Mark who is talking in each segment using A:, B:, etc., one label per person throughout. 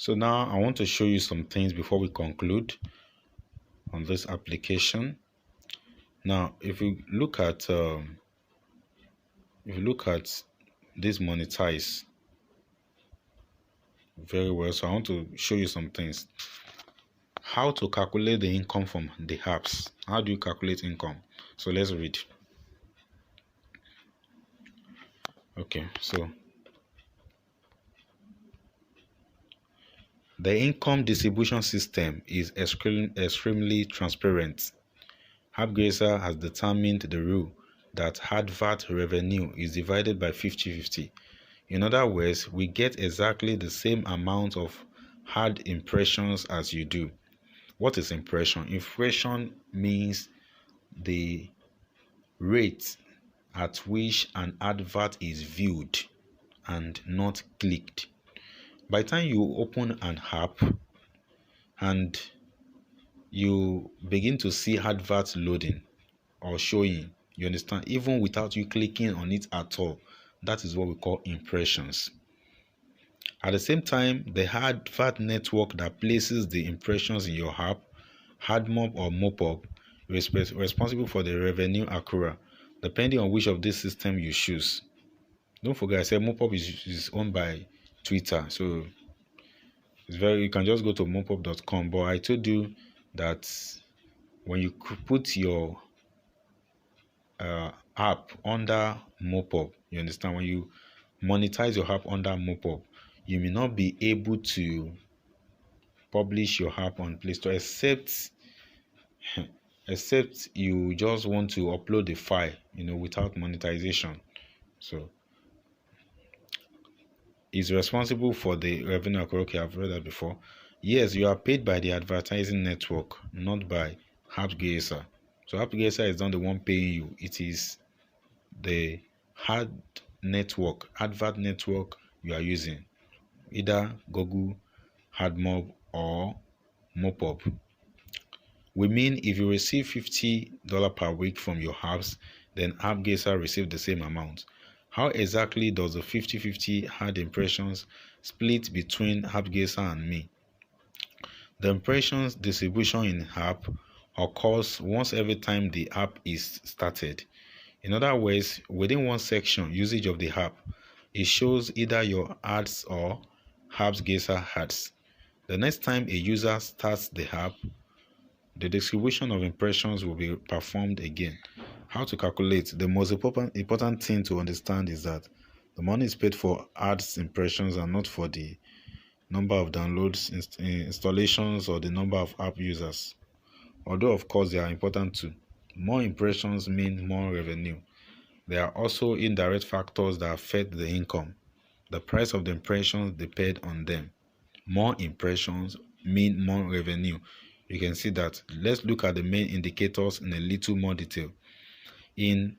A: So now I want to show you some things before we conclude on this application. Now, if you look at this monetize very well, so I want to show you some things. How to calculate the income from the apps. How do you calculate income? So let's read. Okay, so the income distribution system is extremely transparent. HappGrazer has determined the rule that advert revenue is divided by 50-50. In other words, we get exactly the same amount of ad impressions as you do. What is impression? Impression means the rate at which an advert is viewed and not clicked. By the time you open an app and you begin to see adverts loading or showing, you understand, even without you clicking on it at all, that is what we call impressions. At the same time, the advert network that places the impressions in your app, AdMob or Mopub, is responsible for the revenue accrual, depending on which of this system you choose. Don't forget, I said Mopub is owned by Twitter, so you can just go to mopub.com. But I told you that when you put your app under Mopub, you understand, when you monetize your app under Mopub, you may not be able to publish your app on Play Store except you just want to upload the file, without monetization. So is responsible for the revenue accrual. Okay, I've read that before. Yes, you are paid by the advertising network, not by HappGrazer. So HappGrazer is not the one paying you. It is the advert network you are using, either Google, AdMob, or Mopub. We mean if you receive $50 per week from your apps, then HappGrazer receives the same amount. How exactly does the 50-50 ad impressions split between HappGrazer and me? The impressions distribution in app occurs once every time the app is started. In other words, within one section, usage of the app, it shows either your ads or HappGrazer ads. The next time a user starts the app, the distribution of impressions will be performed again. How to calculate? The most important thing to understand is that the money is paid for ads impressions and not for the number of downloads, installations, or the number of app users. Although, of course, they are important too. More impressions mean more revenue. There are also indirect factors that affect the income. The price of the impressions depends on them. More impressions mean more revenue. You can see that. Let's look at the main indicators in a little more detail. In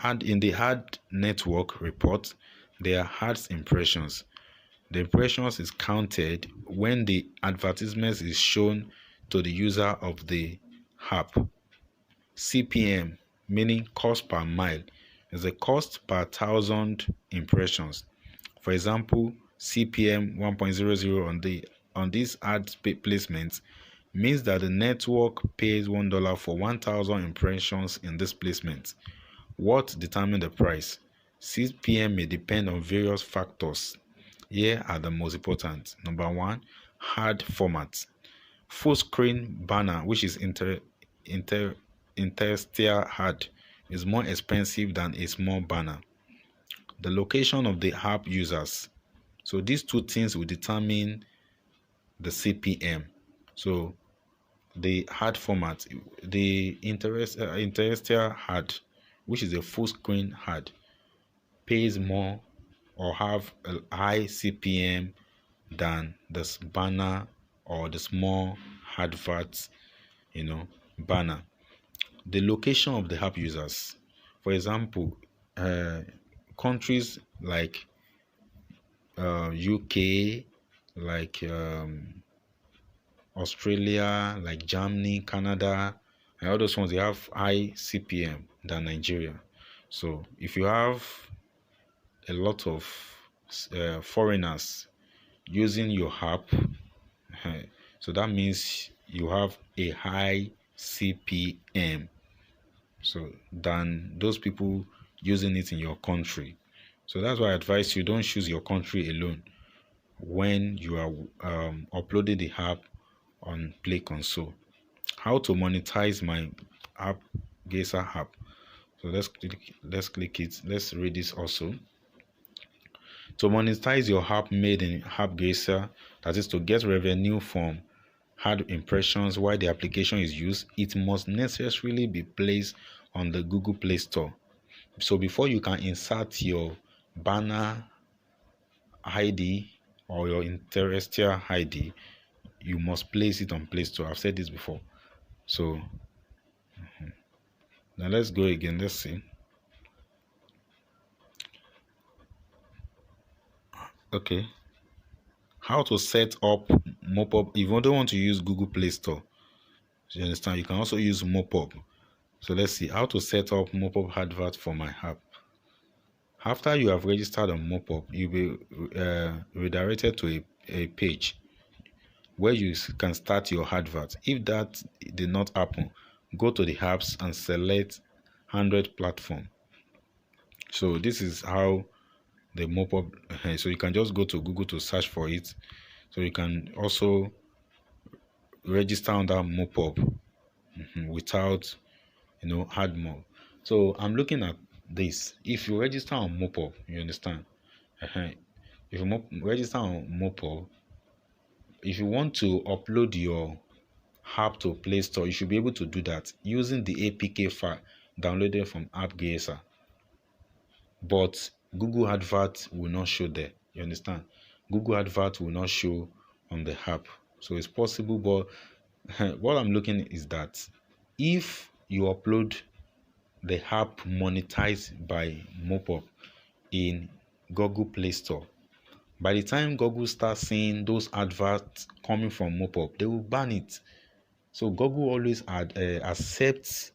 A: the ad network report, there are ads impressions. The impressions is counted when the advertisement is shown to the user of the app. CPM, meaning cost per mile, is the cost per 1,000 impressions. For example, CPM 1.00 on these ad placements means that the network pays $1 for 1,000 impressions in this placement. What determines the price? CPM may depend on various factors. Here are the most important. Number one, ad format. Full screen banner, which is interstitial ad, is more expensive than a small banner. The location of the app users. So these two things will determine the CPM. So the ad format, the interstitial ad, which is a full screen ad, pays more or have a high CPM than the banner or the small advert, banner. The location of the app users. For example, countries like UK, like Australia, like Germany, Canada, and all those ones, they have high CPM than Nigeria. So if you have a lot of foreigners using your app. So that means you have a high CPM, so than those people using it in your country. So that's why I advise you, don't choose your country alone when you are uploading the app on Play Console. How to monetize my app, Geyser app. So let's click it. Let's read this also. To monetize your app made in AppGeyser, that is to get revenue from ad impressions while the application is used, it must necessarily be placed on the Google Play Store. So before you can insert your banner ID or your terrestrial ID, you must place it on Play Store. I've said this before. So now let's go again. Let's see. Okay. How to set up Mopub. If you don't want to use Google Play Store, you understand, you can also use Mopub. So let's see how to set up Mopub advert for my app. After you have registered on Mopub, you'll be redirected to a page where you can start your advert. If that did not happen, go to the apps and select Android platform. So this is how the Mopub. So you can just go to Google to search for it. So you can also register under Mopub without AdMob. So I'm looking at this. If you register on Mopub, you understand. If you register on Mopub, if you want to upload your app to Play Store, you should be able to do that using the APK file downloaded from AppGeyser. But Google Advert will not show there. You understand? Google Advert will not show on the app. So it's possible, but what I'm looking is that if you upload the app monetized by Mopub in Google Play Store, by the time Google starts seeing those adverts coming from Mopub, they will ban it. So Google always accepts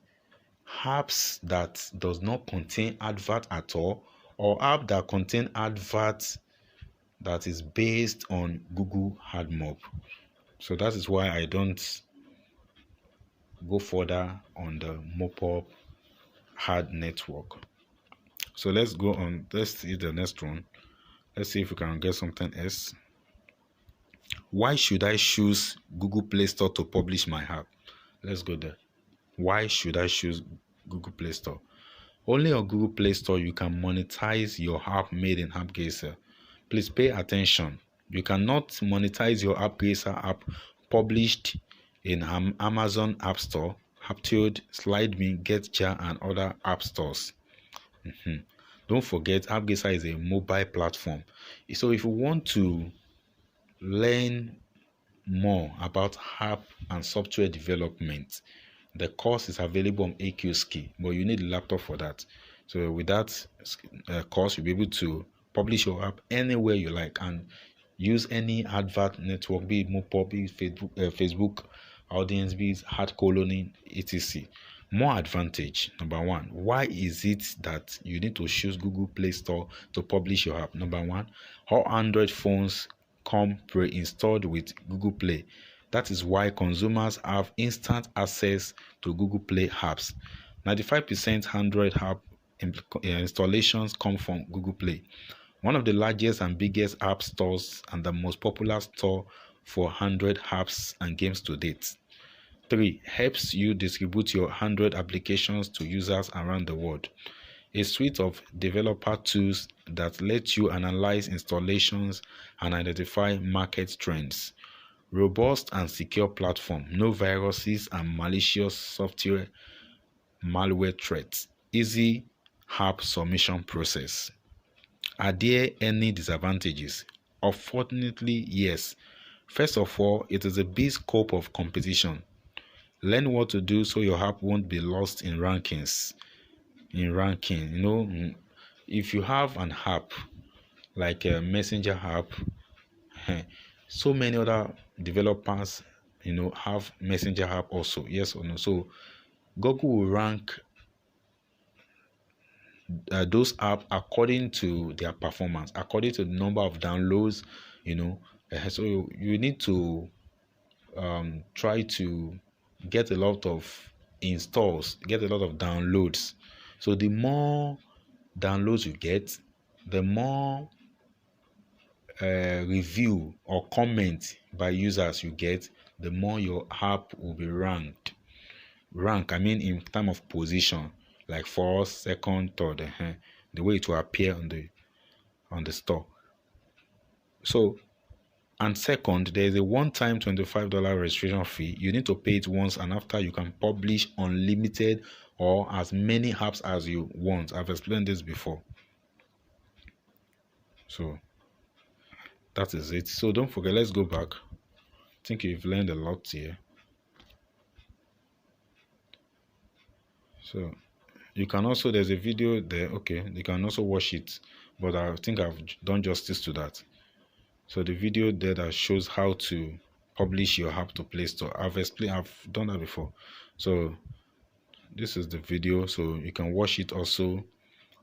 A: apps that does not contain advert at all, or app that contain adverts that is based on Google AdMob. So that is why I don't go further on the Mopub ad network. So let's go on. Let's see the next one. Let's see if we can get something else. Why should I choose Google Play Store to publish my app? Let's go there. Why should I choose Google Play Store? Only on Google Play Store you can monetize your app made in AppGeyser. Please pay attention. You cannot monetize your AppGeyser app published in Amazon App Store, Aptoide, SlideMe, GetJar, and other app stores. Don't forget, AppGeyser is a mobile platform. So if you want to learn more about app and software development, the course is available on AQSkey, but you need a laptop for that. So with that course, you'll be able to publish your app anywhere you like and use any advert network, be it Mopub, be it Facebook audience, be it AdColony, etc. More advantage. Number one, why is it that you need to choose Google Play Store to publish your app? Number one, all Android phones come pre-installed with Google Play. That is why consumers have instant access to Google Play apps. 95% Android app installations come from Google Play, one of the largest and biggest app stores and the most popular store for Android apps and games to date. 3. Helps you distribute your Android applications to users around the world. A suite of developer tools that let you analyze installations and identify market trends. Robust and secure platform, no viruses and malicious software, malware threats. Easy app submission process. Are there any disadvantages? Unfortunately, yes. First of all, it is a big scope of competition. Learn what to do so your app won't be lost in rankings. If you have an app like a messenger app, so many other developers have messenger app also, yes or no. So Google will rank those apps according to their performance, according to the number of downloads, So you need to try to get a lot of installs, get a lot of downloads. So the more downloads you get, the more review or comment by users you get, the more your app will be ranked. Rank, I mean, in terms of position, like first, second, third, the way it will appear on the store. So, and second, there is a one-time $25 registration fee. You need to pay it once, and after you can publish unlimited or as many apps as you want. I've explained this before. So that is it. So don't forget, let's go back. I think you've learned a lot here. So you can also, there's a video there. Okay, you can also watch it, but I think I've done justice to that. So the video there that shows how to publish your app to Play Store, I've done that before. So this is the video, so you can watch it also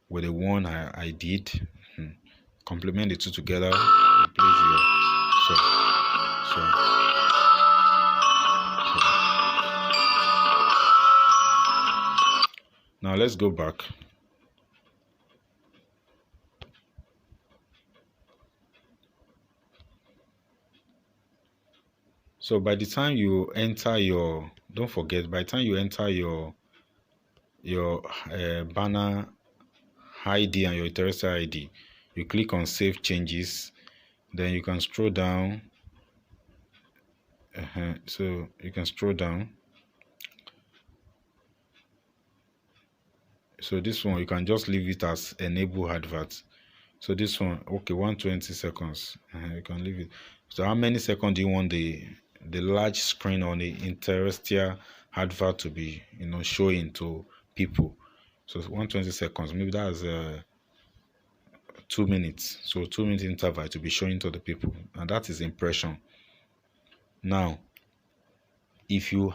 A: with the one I did. Complement the two together and place your so now let's go back. So by the time you enter your, don't forget, by the time you enter your banner ID and your Terrestrial ID, you click on Save Changes. Then you can scroll down. So you can scroll down. So this one, you can just leave it as Enable Advert. So this one, okay, 120 seconds. You can leave it. So how many seconds do you want the large screen on the terrestrial advert to be, showing to people? So 120 seconds. Maybe that's 2 minutes. So 2 minute interval to be showing to the people, and that is impression. Now, if you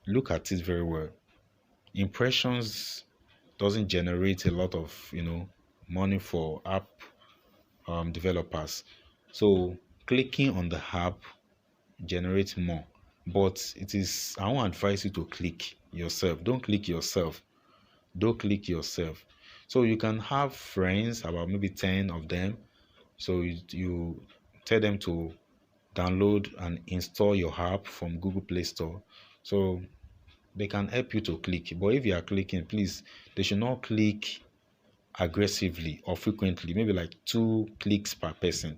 A: look at it very well, impressions doesn't generate a lot of money for app developers. So clicking on the app generates more, but I won't advise you to click yourself. Don't click yourself. So you can have friends, about maybe 10 of them. So you tell them to download and install your app from Google Play Store, so they can help you to click. But if you are clicking, please, they should not click aggressively or frequently, maybe like 2 clicks per person,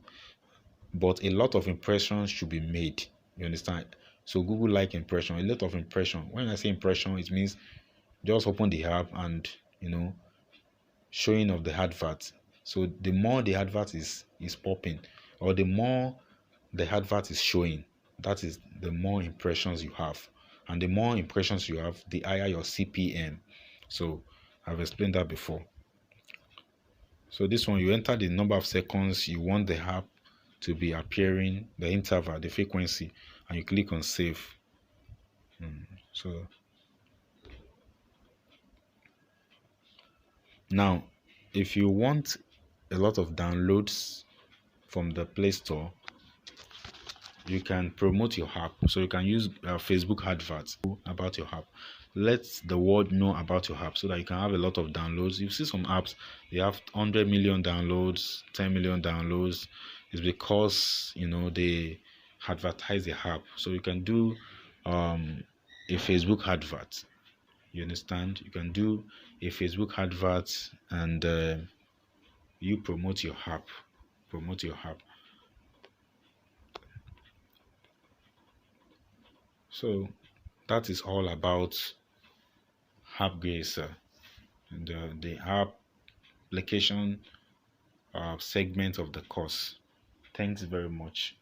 A: but a lot of impressions should be made. You understand? So Google like impression, a lot of impression. When I say impression, it means just open the app and showing of the advert. So the more the advert is popping, or the more the advert is showing, that is the more impressions you have, and the more impressions you have, the higher your CPM. So I've explained that before. So this one, you enter the number of seconds you want the app to be appearing, the interval, the frequency, and you click on save. So now, if you want a lot of downloads from the Play Store, you can promote your app. So you can use Facebook adverts about your app. Let the world know about your app so that you can have a lot of downloads. You see some apps, they have 100 million downloads, 10 million downloads. It's because they advertise the app. So you can do a Facebook advert. You understand? You can do a Facebook advert, and you promote your app. So that is all about AppGracer, the app application segment of the course. Thanks very much.